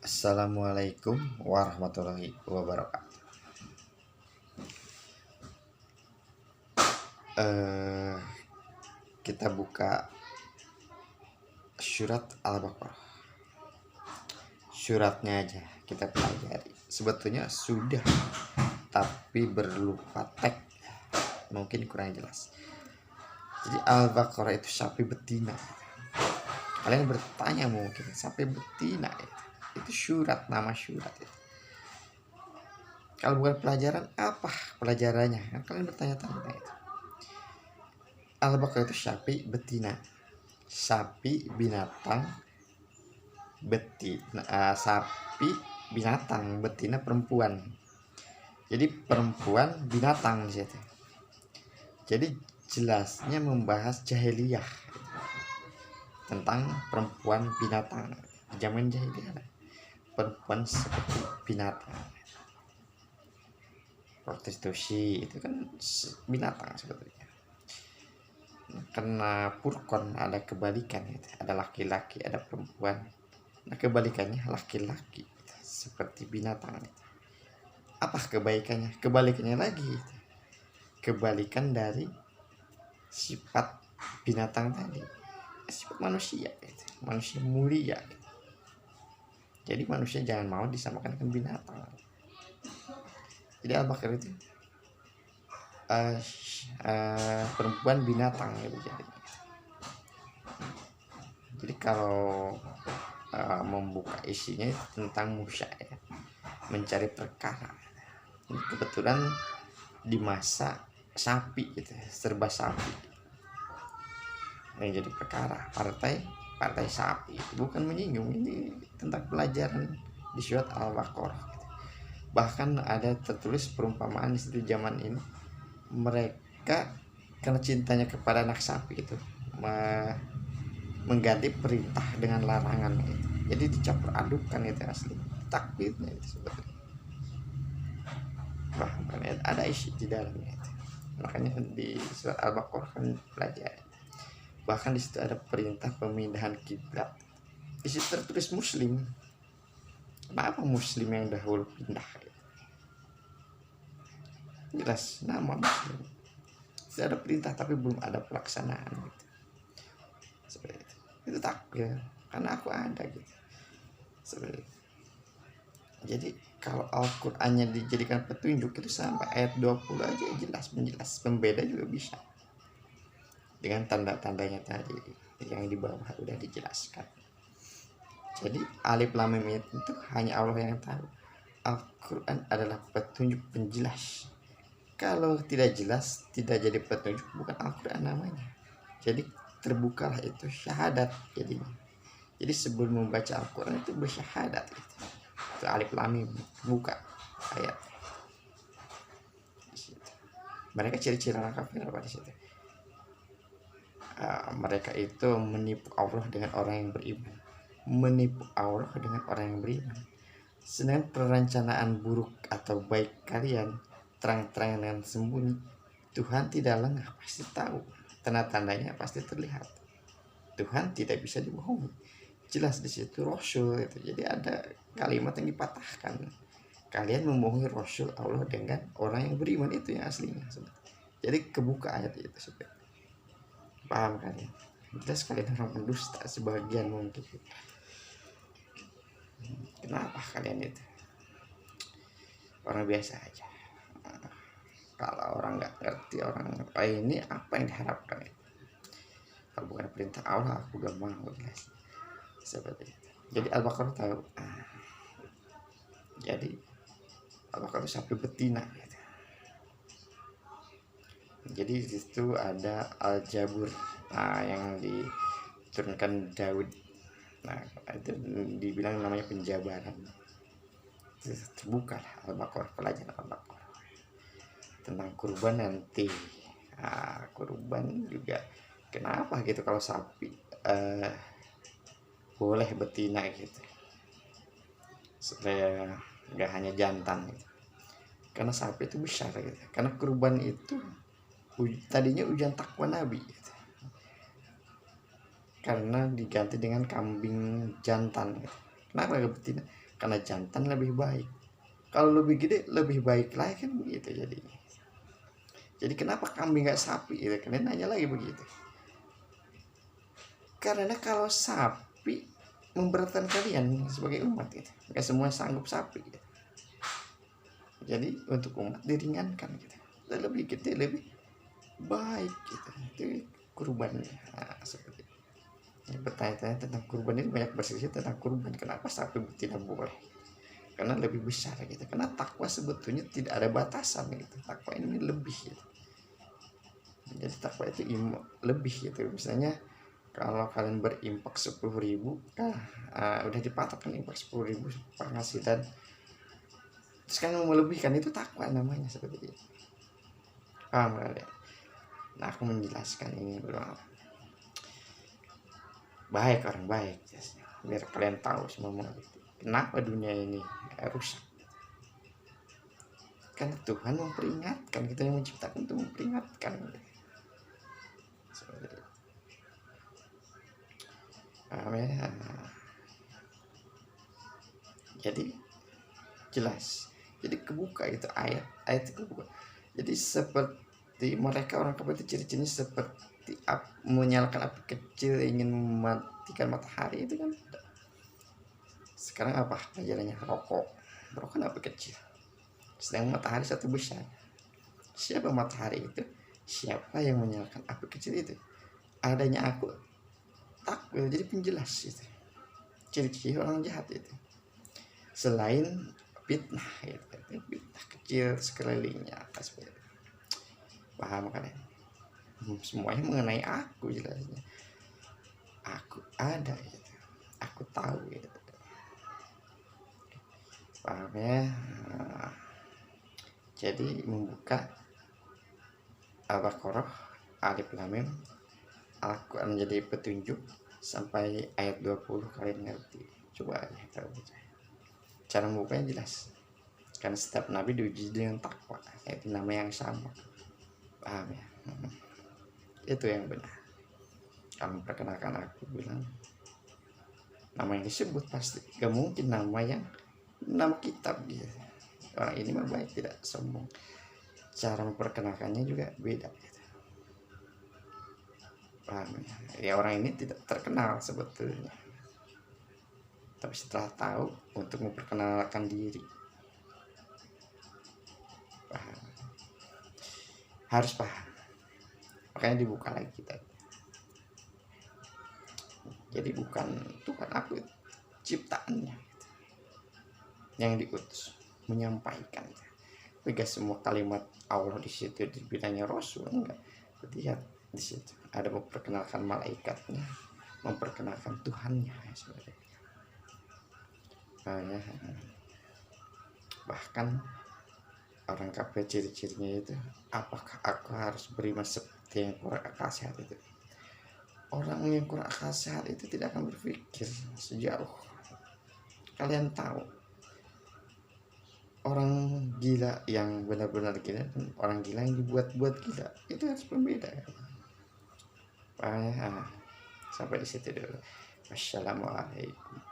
Assalamualaikum warahmatullahi wabarakatuh. Eh, kita buka surat Al-Baqarah. Suratnya aja kita pelajari. Sebetulnya sudah, tapi berlupa teks. Mungkin kurang jelas. Jadi Al-Baqarah itu sapi betina. Kalian bertanya mungkin sapi betina itu surat, nama surat itu. Kalau bukan pelajaran, apa pelajarannya? Kalian bertanya-tanya itu. Al-Baqarah itu sapi betina, sapi binatang betina, sapi binatang betina perempuan. Jadi perempuan binatang di situ. Jadi jelasnya membahas jahiliyah tentang perempuan binatang. Di zaman jahiliyah perempuan seperti binatang. Prostitusi itu kan binatang sebetulnya. Karena Furqan ada kebalikan gitu. Ada laki-laki, ada perempuan. Nah kebalikannya laki-laki gitu. Seperti binatang gitu. Apa kebaikannya? Kebalikannya lagi gitu. Kebalikan dari sifat binatang tadi, sifat manusia gitu. Manusia mulia gitu. Jadi manusia jangan mau disamakan dengan binatang. Jadi Al-Baqarah itu perempuan binatang gitu. Jadi kalau membuka isinya tentang Musa ya, mencari perkara. Ini kebetulan di masa sapi gitu, serba sapi. Yang jadi perkara partai sapi, bukan menyinggung, ini tentang pelajaran di surat Al-Baqarah gitu. Bahkan ada tertulis perumpamaan di situ zaman ini, mereka karena cintanya kepada anak sapi itu mengganti perintah dengan larangan gitu. Jadi dicampur adukan itu asli takbirnya itu sebetulnya. Bahkan ada isi di dalamnya itu. Makanya di surat Al-Baqarah kan pelajari. Bahkan di situ ada perintah pemindahan kiblat. Di situ tertulis Muslim. Kenapa Muslim yang dahulu pindah? Jelas nama Muslim. Sudah ada perintah tapi belum ada pelaksanaan gitu. Seperti itu takbir karena aku ada gitu. Seperti itu. Jadi kalau Al-Qur'annya dijadikan petunjuk itu sampai ayat 20 aja jelas menjelas, pembeda juga bisa. Dengan tanda-tandanya tadi yang di bawah udah dijelaskan. Jadi alif lam mim itu hanya Allah yang tahu. Al-Qur'an adalah petunjuk penjelas. Kalau tidak jelas, tidak jadi petunjuk, bukan Al-Qur'an namanya. Jadi terbukalah itu syahadat jadinya. Jadi sebelum membaca Al-Qur'an itu bersyahadat gitu. Itu alif lam mim, buka ayat. Mereka ciri-ciri orang kafir apa di situ? Mereka itu menipu Allah dengan orang yang beriman, menipu Allah dengan orang yang beriman. Sedangkan perencanaan buruk atau baik kalian terang-terangan dengan sembunyi, Tuhan tidak lengah, pasti tahu. Tanda-tandanya pasti terlihat. Tuhan tidak bisa dibohongi. Jelas di situ Rasul itu. Jadi ada kalimat yang dipatahkan. Kalian membohongi Rasul Allah dengan orang yang beriman, itu yang aslinya. Jadi kebuka ayat itu sebenarnya. Paham kalian? Jelas kalian orang pendusta sebagian mungkin. Kenapa kalian itu? Orang biasa aja. Kalau orang nggak ngerti, orang ini apa yang diharapkan? Kalau bukan perintah Allah, aku gak mau jelas. Seperti itu. Jadi Al-Baqarah tahu. Jadi Al-Baqarah sapi betina. Gitu. Jadi di situ ada Al-Jabur, yang diturunkan Daud. Nah itu dibilang namanya penjabaran. Terbuka Al-Baqarah, pelajaran Al-Baqarah tentang kurban nanti. Kurban juga kenapa gitu kalau sapi boleh betina gitu, supaya nggak hanya jantan gitu. Karena sapi itu besar gitu. Karena kurban itu tadinya ujian takwa Nabi gitu. Karena diganti dengan kambing jantan gitu. Kenapa nggak betina? Karena jantan lebih baik. Kalau lebih gede lebih baik lagi kan begitu jadinya. Jadi kenapa kambing nggak sapi? Itu kalian nanya lagi begitu. Karena kalau sapi memberatkan kalian sebagai umat gitu. Nggak semua sanggup sapi gitu. Jadi untuk umat diringankan gitu. Dan lebih gede lebih baik gitu. Itu kurbannya. Nah, seperti itu. Ya, bertanya-tanya tentang kurban ini banyak bersisi tentang kurban. Kenapa sapi tidak boleh? Karena lebih besar gitu. Karena takwa sebetulnya tidak ada batasan gitu. Takwa ini lebih gitu. Jadi takwa itu lebih gitu. Misalnya kalau kalian berimpak 10.000, udah dipatokkan impak 10.000 penghasilan, terus kalian mau melebihkan, itu takwa namanya, seperti itu. Paham kalian? Nah, aku menjelaskan ini berulang. Baik, orang baik, biar kalian tahu semua mengerti kenapa dunia ini rusak. Karena Tuhan memperingatkan, kita yang menciptakan itu memperingatkan. Seperti itu. Jadi jelas, jadi kebuka itu ayat itu kebuka. Jadi seperti mereka orang kafir itu ciri-cirinya seperti menyalakan api kecil ingin mematikan matahari itu kan. Sekarang apa jalannya? Rokok kan api kecil, sedang matahari satu besar. Siapa matahari itu? Siapa yang menyalakan api kecil itu? Adanya aku takwil, jadi penjelas itu ciri-ciri orang jahat itu. Selain fitnah gitu, fitnah kecil sekelilingnya, seperti itu. Paham kalian? Semuanya mengenai aku jelasnya. Aku ada gitu, aku tahu gitu. Paham ya? Jadi membuka Al-Baqarah, Alif Lam Mim, Al-Quran menjadi petunjuk sampai ayat 20 kalian ngerti. Coba aja kalau cara membukanya jelas. Karena setiap nabi diuji dengan takwa, yaitu nama yang sama. Paham ya? Itu yang benar. Kalau perkenalkan aku bilang nama yang disebut pasti gak mungkin nama kitab gitu. Orang ini mah baik, tidak sombong. Cara memperkenalkannya juga beda gitu. Paham ya? Ya orang ini tidak terkenal sebetulnya, tapi setelah tahu untuk memperkenalkan diri, paham, harus paham, makanya dibuka lagi kita. Jadi bukan Tuhan, aku ciptaannya yang diutus menyampaikan. Tapi gak semua kalimat Allah di situ dibilangnya Rasul, enggak. Lihat di situ ada memperkenalkan malaikatnya, memperkenalkan Tuhannya sebenarnya. Bahkan orang kafir ciri-cirinya itu, apakah aku harus beriman seperti yang kurang akal sehat itu? Orang yang kurang akal sehat itu tidak akan berpikir sejauh. Kalian tahu, orang gila yang benar-benar gila dan orang gila yang dibuat-buat gila, itu harus berbeda. Sampai di situ dulu. Wassalamualaikum.